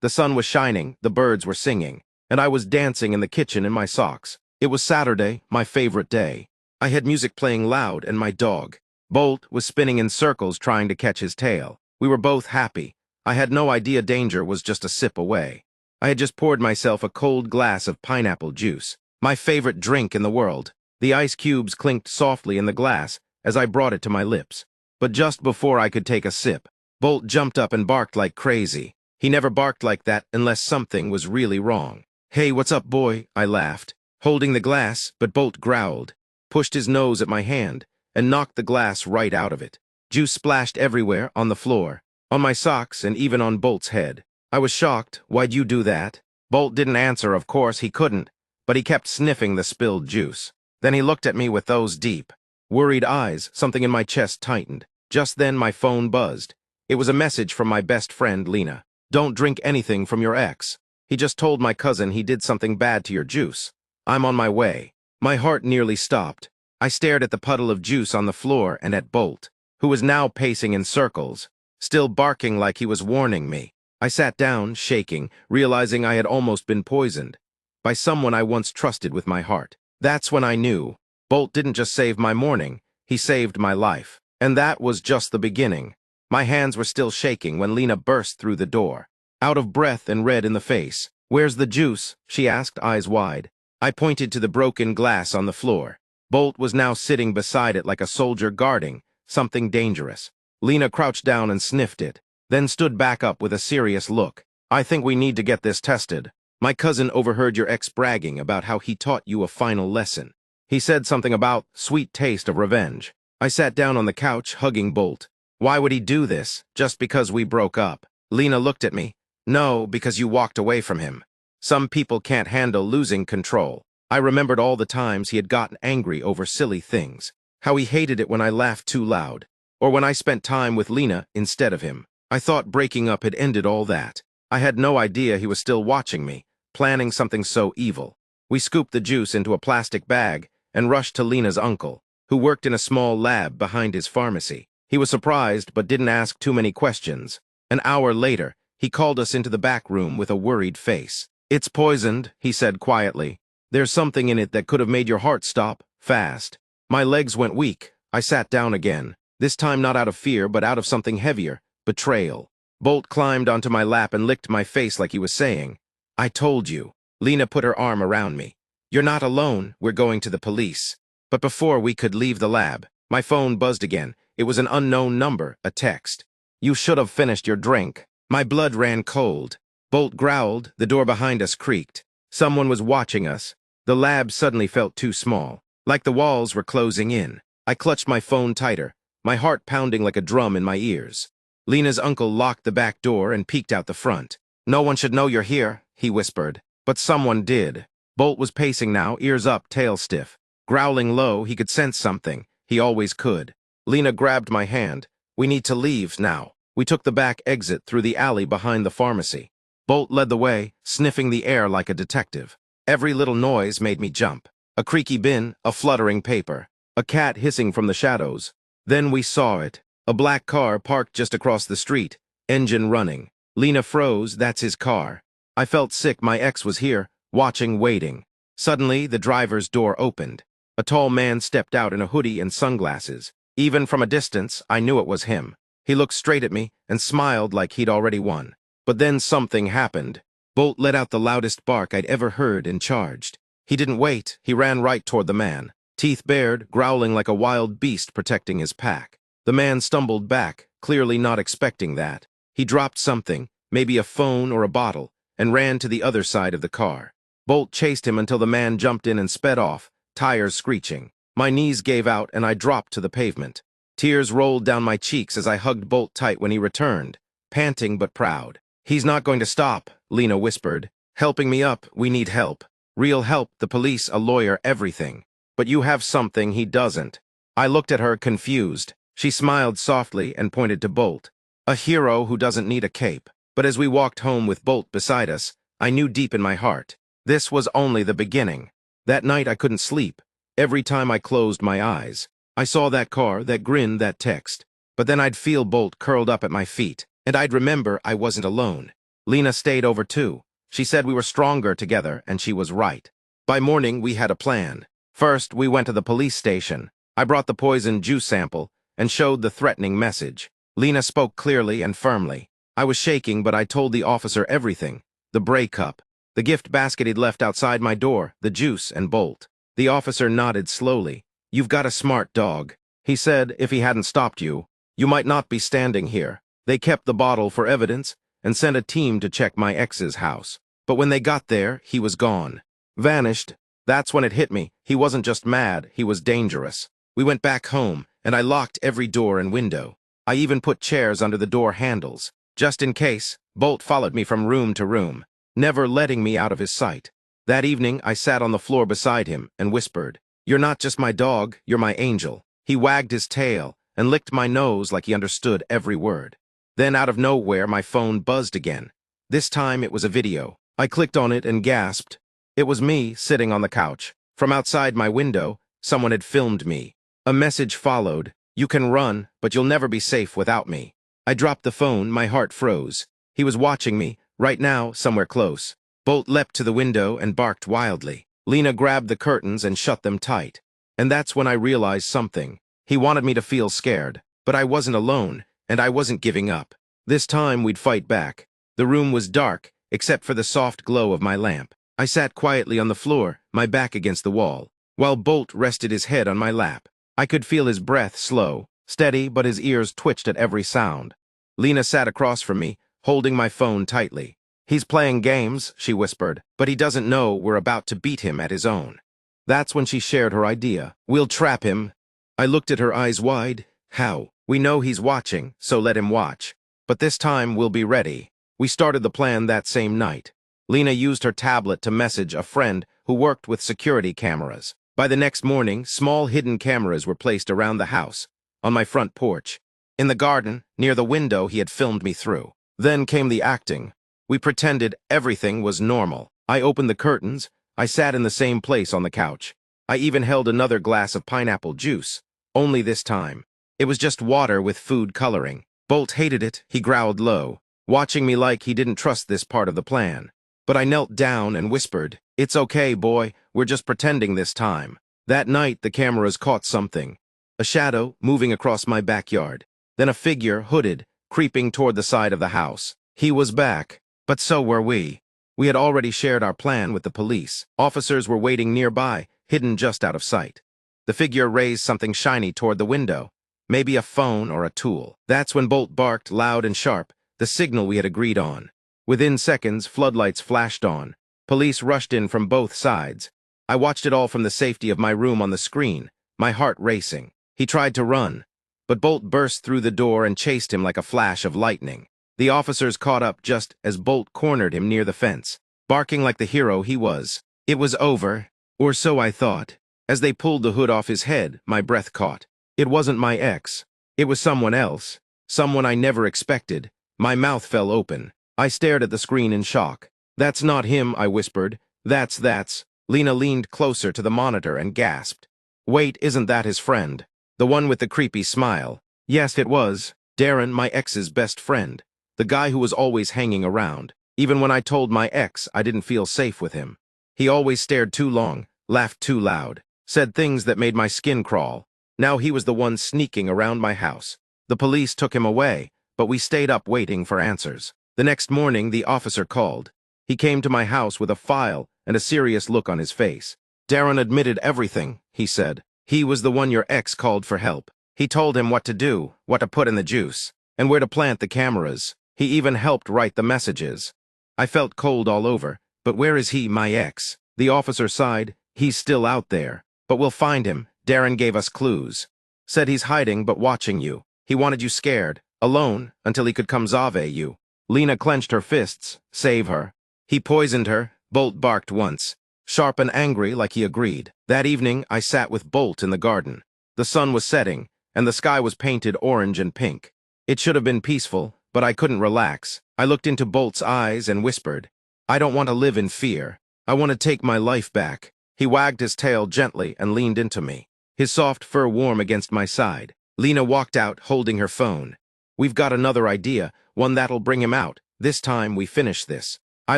The sun was shining, the birds were singing, and I was dancing in the kitchen in my socks. It was Saturday, my favorite day. I had music playing loud and my dog, Bolt, was spinning in circles trying to catch his tail. We were both happy. I had no idea danger was just a sip away. I had just poured myself a cold glass of pineapple juice, my favorite drink in the world. The ice cubes clinked softly in the glass as I brought it to my lips. But just before I could take a sip, Bolt jumped up and barked like crazy. He never barked like that unless something was really wrong. "Hey, what's up, boy?" I laughed, holding the glass, but Bolt growled, pushed his nose at my hand, and knocked the glass right out of it. Juice splashed everywhere, on the floor, on my socks, and even on Bolt's head. I was shocked. "Why'd you do that?" Bolt didn't answer, of course, he couldn't, but he kept sniffing the spilled juice. Then he looked at me with those deep, worried eyes. Something in my chest tightened. Just then my phone buzzed. It was a message from my best friend, Lena. "Don't drink anything from your ex. He just told my cousin he did something bad to your juice. I'm on my way." My heart nearly stopped. I stared at the puddle of juice on the floor and at Bolt, who was now pacing in circles, still barking like he was warning me. I sat down, shaking, realizing I had almost been poisoned by someone I once trusted with my heart. That's when I knew. Bolt didn't just save my morning, he saved my life. And that was just the beginning. My hands were still shaking when Lena burst through the door, out of breath and red in the face. "Where's the juice?" she asked, eyes wide. I pointed to the broken glass on the floor. Bolt was now sitting beside it like a soldier guarding something dangerous. Lena crouched down and sniffed it, then stood back up with a serious look. "I think we need to get this tested. My cousin overheard your ex bragging about how he taught you a final lesson. He said something about sweet taste of revenge." I sat down on the couch, hugging Bolt. "Why would he do this? Just because we broke up?" Lena looked at me. "No, because you walked away from him. Some people can't handle losing control." I remembered all the times he had gotten angry over silly things, how he hated it when I laughed too loud, or when I spent time with Lena instead of him. I thought breaking up had ended all that. I had no idea he was still watching me, planning something so evil. We scooped the juice into a plastic bag and rushed to Lena's uncle, who worked in a small lab behind his pharmacy. He was surprised but didn't ask too many questions. An hour later, he called us into the back room with a worried face. "It's poisoned," he said quietly. "There's something in it that could have made your heart stop, fast." My legs went weak. I sat down again, this time not out of fear but out of something heavier, betrayal. Bolt climbed onto my lap and licked my face like he was saying, "I told you." Lena put her arm around me. "You're not alone, we're going to the police." But before we could leave the lab, my phone buzzed again. It was an unknown number, a text. "You should have finished your drink." My blood ran cold. Bolt growled, the door behind us creaked. Someone was watching us. The lab suddenly felt too small, like the walls were closing in. I clutched my phone tighter, my heart pounding like a drum in my ears. Lena's uncle locked the back door and peeked out the front. "No one should know you're here," he whispered. But someone did. Bolt was pacing now, ears up, tail stiff. Growling low, he could sense something. He always could. Lena grabbed my hand. "We need to leave now." We took the back exit through the alley behind the pharmacy. Bolt led the way, sniffing the air like a detective. Every little noise made me jump. A creaky bin, a fluttering paper, a cat hissing from the shadows. Then we saw it. A black car parked just across the street, engine running. Lena froze, that's his car. I felt sick, my ex was here, watching, waiting. Suddenly, the driver's door opened. A tall man stepped out in a hoodie and sunglasses. Even from a distance, I knew it was him. He looked straight at me and smiled like he'd already won. But then something happened. Bolt let out the loudest bark I'd ever heard and charged. He didn't wait, he ran right toward the man, teeth bared, growling like a wild beast protecting his pack. The man stumbled back, clearly not expecting that. He dropped something, maybe a phone or a bottle, and ran to the other side of the car. Bolt chased him until the man jumped in and sped off, tires screeching. My knees gave out and I dropped to the pavement. Tears rolled down my cheeks as I hugged Bolt tight when he returned, panting but proud. "He's not going to stop," Lena whispered. "Helping me up, we need help. Real help, the police, a lawyer, everything. But you have something he doesn't." I looked at her, confused. She smiled softly and pointed to Bolt. "A hero who doesn't need a cape." But as we walked home with Bolt beside us, I knew deep in my heart, this was only the beginning. That night I couldn't sleep. Every time I closed my eyes, I saw that car, that grin, that text. But then I'd feel Bolt curled up at my feet, and I'd remember I wasn't alone. Lena stayed over too. She said we were stronger together, and she was right. By morning, we had a plan. First, we went to the police station. I brought the poison juice sample and showed the threatening message. Lena spoke clearly and firmly. I was shaking, but I told the officer everything. The breakup, the gift basket he'd left outside my door, the juice and Bolt. The officer nodded slowly. "You've got a smart dog." He said if he hadn't stopped you, you might not be standing here. They kept the bottle for evidence and sent a team to check my ex's house. But when they got there, he was gone. Vanished. That's when it hit me. He wasn't just mad, he was dangerous. We went back home, and I locked every door and window. I even put chairs under the door handles. Just in case, Bolt followed me from room to room, never letting me out of his sight. That evening, I sat on the floor beside him and whispered, "You're not just my dog, you're my angel." He wagged his tail and licked my nose like he understood every word. Then out of nowhere, my phone buzzed again. This time it was a video. I clicked on it and gasped. It was me sitting on the couch. From outside my window, someone had filmed me. A message followed, "You can run, but you'll never be safe without me." I dropped the phone, my heart froze. He was watching me, right now, somewhere close. Bolt leapt to the window and barked wildly. Lena grabbed the curtains and shut them tight. And that's when I realized something. He wanted me to feel scared, but I wasn't alone, and I wasn't giving up. This time we'd fight back. The room was dark, except for the soft glow of my lamp. I sat quietly on the floor, my back against the wall, while Bolt rested his head on my lap. I could feel his breath slow, steady, but his ears twitched at every sound. Lena sat across from me, holding my phone tightly. "He's playing games," she whispered, "but he doesn't know we're about to beat him at his own." That's when she shared her idea. "We'll trap him." I looked at her, eyes wide. "How?" "We know he's watching, so let him watch. But this time we'll be ready." We started the plan that same night. Lena used her tablet to message a friend who worked with security cameras. By the next morning, small hidden cameras were placed around the house, on my front porch. In the garden, near the window he had filmed me through. Then came the acting. We pretended everything was normal. I opened the curtains. I sat in the same place on the couch. I even held another glass of pineapple juice. Only this time, it was just water with food coloring. Bolt hated it. He growled low, watching me like he didn't trust this part of the plan. But I knelt down and whispered, "It's okay, boy. We're just pretending this time." That night, the cameras caught something. A shadow moving across my backyard. Then a figure, hooded, creeping toward the side of the house. He was back, but so were we. We had already shared our plan with the police. Officers were waiting nearby, hidden just out of sight. The figure raised something shiny toward the window, maybe a phone or a tool. That's when Bolt barked loud and sharp, the signal we had agreed on. Within seconds, floodlights flashed on. Police rushed in from both sides. I watched it all from the safety of my room on the screen, my heart racing. He tried to run, but Bolt burst through the door and chased him like a flash of lightning. The officers caught up just as Bolt cornered him near the fence, barking like the hero he was. It was over, or so I thought. As they pulled the hood off his head, my breath caught. It wasn't my ex. It was someone else, someone I never expected. My mouth fell open. I stared at the screen in shock. "That's not him," I whispered. That's. Lena leaned closer to the monitor and gasped. "Wait, isn't that his friend? The one with the creepy smile?" Yes, it was. Darren, my ex's best friend. The guy who was always hanging around. Even when I told my ex I didn't feel safe with him. He always stared too long, laughed too loud, said things that made my skin crawl. Now he was the one sneaking around my house. The police took him away, but we stayed up waiting for answers. The next morning, the officer called. He came to my house with a file and a serious look on his face. "Darren admitted everything," he said. "He was the one your ex called for help. He told him what to do, what to put in the juice, and where to plant the cameras. He even helped write the messages." I felt cold all over. "But where is he, my ex?" The officer sighed. "He's still out there. But we'll find him. Darren gave us clues. Said he's hiding but watching you. He wanted you scared, alone, until he could come zave you." Lena clenched her fists. "Save her." "He poisoned her," Bolt barked once, sharp and angry like he agreed. That evening, I sat with Bolt in the garden. The sun was setting, and the sky was painted orange and pink. It should have been peaceful, but I couldn't relax. I looked into Bolt's eyes and whispered, "I don't want to live in fear. I want to take my life back." He wagged his tail gently and leaned into me, his soft fur warm against my side. Lena walked out, holding her phone. "We've got another idea, one that'll bring him out. This time we finish this. I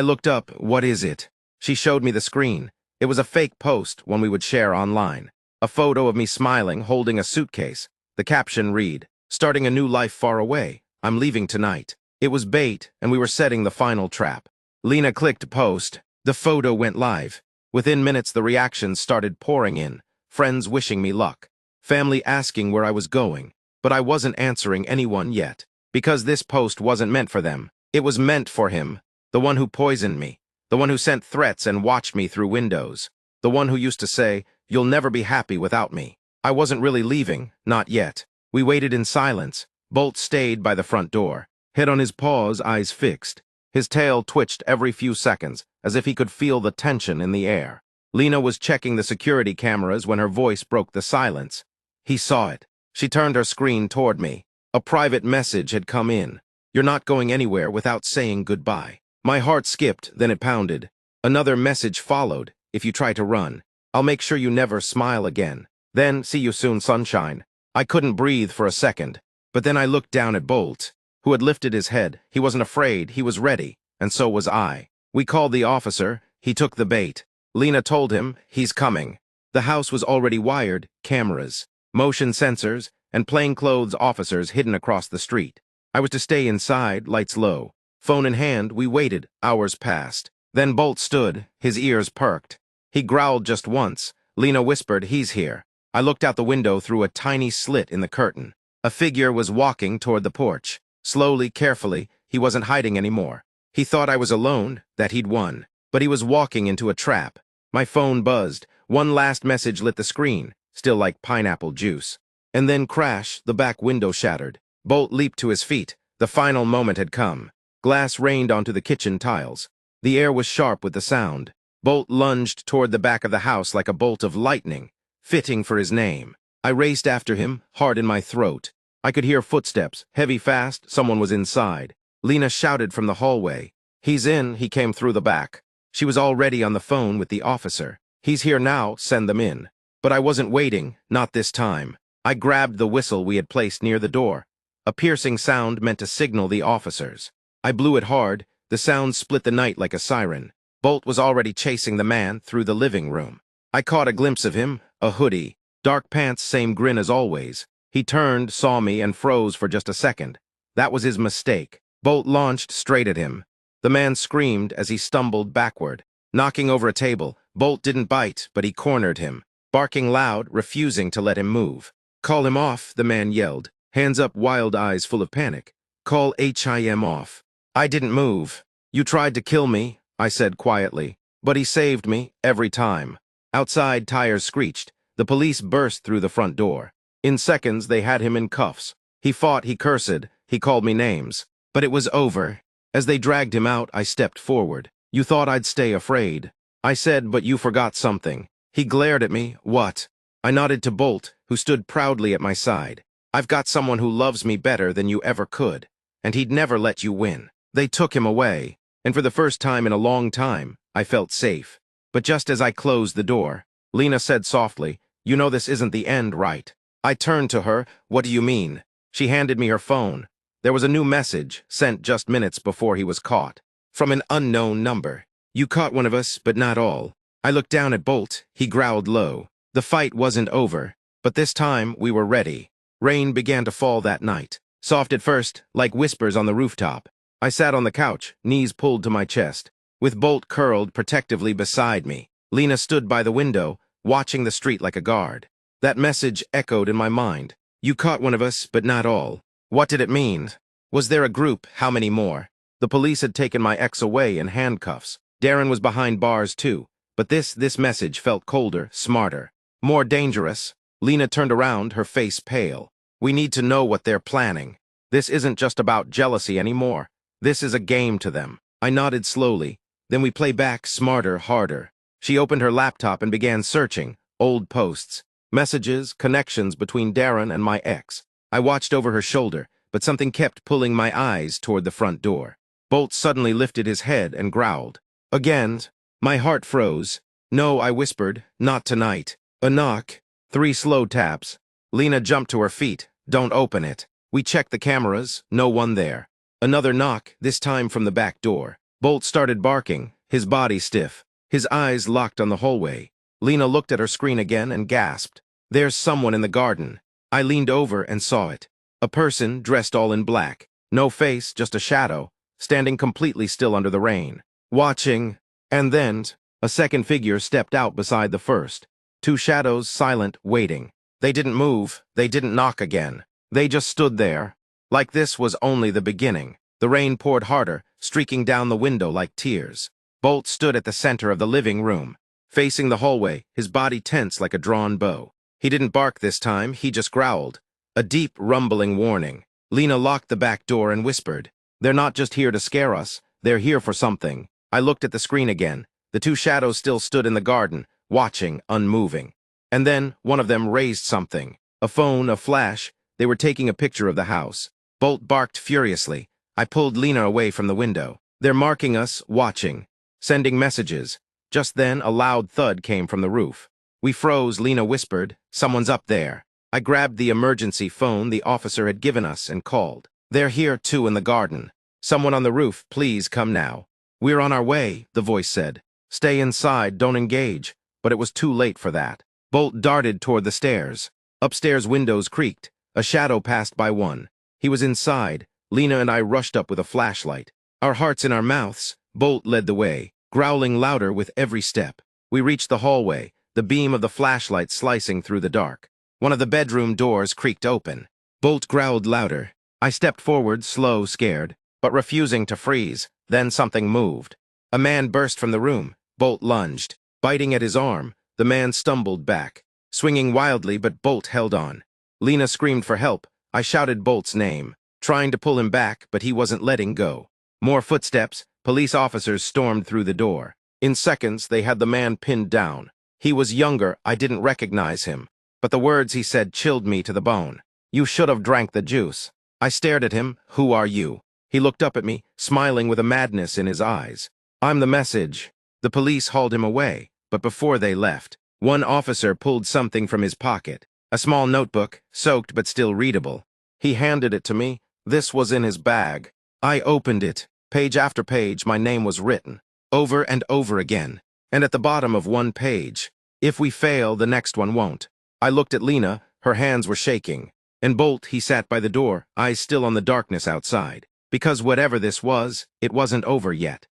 looked up, what is it? She showed me the screen. It was a fake post, one we would share online. A photo of me smiling, holding a suitcase. The caption read, "Starting a new life far away. I'm leaving tonight." It was bait, and we were setting the final trap. Lena clicked post. The photo went live. Within minutes, the reactions started pouring in. Friends wishing me luck. Family asking where I was going. But I wasn't answering anyone yet. Because this post wasn't meant for them. It was meant for him. The one who poisoned me. The one who sent threats and watched me through windows. The one who used to say, "You'll never be happy without me." I wasn't really leaving, not yet. We waited in silence. Bolt stayed by the front door. Head on his paws, eyes fixed. His tail twitched every few seconds, as if he could feel the tension in the air. Lena was checking the security cameras when her voice broke the silence. He saw it. She turned her screen toward me. A private message had come in. "You're not going anywhere without saying goodbye." My heart skipped, then it pounded. Another message followed. "If you try to run, I'll make sure you never smile again. Then, see you soon, sunshine." I couldn't breathe for a second. But then I looked down at Bolt, who had lifted his head. He wasn't afraid, he was ready, and so was I. We called the officer. He took the bait. Lena told him, "He's coming." The house was already wired, cameras, motion sensors, and plainclothes officers hidden across the street. I was to stay inside, lights low. Phone in hand, we waited. Hours passed. Then Bolt stood, his ears perked. He growled just once. Lena whispered, "He's here." I looked out the window through a tiny slit in the curtain. A figure was walking toward the porch. Slowly, carefully, he wasn't hiding anymore. He thought I was alone, that he'd won. But he was walking into a trap. My phone buzzed. One last message lit the screen, still like pineapple juice. And then crash, the back window shattered. Bolt leaped to his feet. The final moment had come. Glass rained onto the kitchen tiles. The air was sharp with the sound. Bolt lunged toward the back of the house like a bolt of lightning, fitting for his name. I raced after him, heart in my throat. I could hear footsteps, heavy fast, someone was inside. Lena shouted from the hallway. "He's in," he came through the back. She was already on the phone with the officer. "He's here now, send them in." But I wasn't waiting, not this time. I grabbed the whistle we had placed near the door. A piercing sound meant to signal the officers. I blew it hard. The sound split the night like a siren. Bolt was already chasing the man through the living room. I caught a glimpse of him, a hoodie, dark pants, same grin as always. He turned, saw me, and froze for just a second. That was his mistake. Bolt launched straight at him. The man screamed as he stumbled backward. Knocking over a table, Bolt didn't bite, but he cornered him, barking loud, refusing to let him move. "Call him off," the man yelled, hands up, wild eyes full of panic. "Call him off." I didn't move. "You tried to kill me," I said quietly. "But he saved me, every time." Outside, tires screeched. The police burst through the front door. In seconds, they had him in cuffs. He fought, he cursed, he called me names. But it was over. As they dragged him out, I stepped forward. "You thought I'd stay afraid." I said, "But you forgot something." He glared at me. "What?" I nodded to Bolt, who stood proudly at my side. "I've got someone who loves me better than you ever could, and he'd never let you win." They took him away, and for the first time in a long time, I felt safe. But just as I closed the door, Lena said softly, "You know this isn't the end, right?" I turned to her. "What do you mean?" She handed me her phone. There was a new message, sent just minutes before he was caught. From an unknown number. "You caught one of us, but not all." I looked down at Bolt. He growled low. The fight wasn't over, but this time we were ready. Rain began to fall that night. Soft at first, like whispers on the rooftop. I sat on the couch, knees pulled to my chest, with Bolt curled protectively beside me. Lena stood by the window, watching the street like a guard. That message echoed in my mind. "You caught one of us, but not all." What did it mean? Was there a group? How many more? The police had taken my ex away in handcuffs. Darren was behind bars too. But this message felt colder, smarter, more dangerous. Lena turned around, her face pale. "We need to know what they're planning. This isn't just about jealousy anymore. This is a game to them." I nodded slowly. "Then we play back, smarter, harder." She opened her laptop and began searching. Old posts. Messages, connections between Darren and my ex. I watched over her shoulder, but something kept pulling my eyes toward the front door. Bolt suddenly lifted his head and growled. Again, my heart froze. "No," I whispered, "not tonight." A knock. 3 slow taps. Lena jumped to her feet. "Don't open it." We checked the cameras. No one there. Another knock, this time from the back door. Bolt started barking, his body stiff, his eyes locked on the hallway. Lena looked at her screen again and gasped. There's someone in the garden. I leaned over and saw it. A person dressed all in black. No face, just a shadow, standing completely still under the rain. Watching, and then a second figure stepped out beside the first. Two shadows, silent, waiting. They didn't move, they didn't knock again. They just stood there. Like this was only the beginning. The rain poured harder, streaking down the window like tears. Bolt stood at the center of the living room, facing the hallway, his body tense like a drawn bow. He didn't bark this time, he just growled. A deep, rumbling warning. Lena locked the back door and whispered, "They're not just here to scare us, they're here for something." I looked at the screen again. The two shadows still stood in the garden, watching, unmoving. And then one of them raised something. A phone, a flash. They were taking a picture of the house. Bolt barked furiously. I pulled Lena away from the window. They're marking us, watching, sending messages. Just then, a loud thud came from the roof. We froze, Lena whispered, "Someone's up there." I grabbed the emergency phone the officer had given us and called. "They're here, too, in the garden. Someone on the roof, please come now." "We're on our way," the voice said. "Stay inside, don't engage." But it was too late for that. Bolt darted toward the stairs. Upstairs windows creaked. A shadow passed by one. He was inside. Lena and I rushed up with a flashlight. Our hearts in our mouths, Bolt led the way, growling louder with every step. We reached the hallway, the beam of the flashlight slicing through the dark. One of the bedroom doors creaked open. Bolt growled louder. I stepped forward, slow, scared, but refusing to freeze. Then something moved. A man burst from the room. Bolt lunged. Biting at his arm, the man stumbled back, swinging wildly, but Bolt held on. Lena screamed for help. I shouted Bolt's name, trying to pull him back, but he wasn't letting go. More footsteps. Police officers stormed through the door. In seconds, they had the man pinned down. He was younger. I didn't recognize him, but the words he said chilled me to the bone. "You should have drank the juice." I stared at him. "Who are you?" He looked up at me, smiling with a madness in his eyes. "I'm the message." The police hauled him away, but before they left, one officer pulled something from his pocket. A small notebook, soaked but still readable. He handed it to me. This was in his bag. I opened it. Page after page, my name was written, over and over again. And at the bottom of one page, "If we fail, the next one won't." I looked at Lena. Her hands were shaking. And Bolt, he sat by the door, eyes still on the darkness outside. Because whatever this was, it wasn't over yet.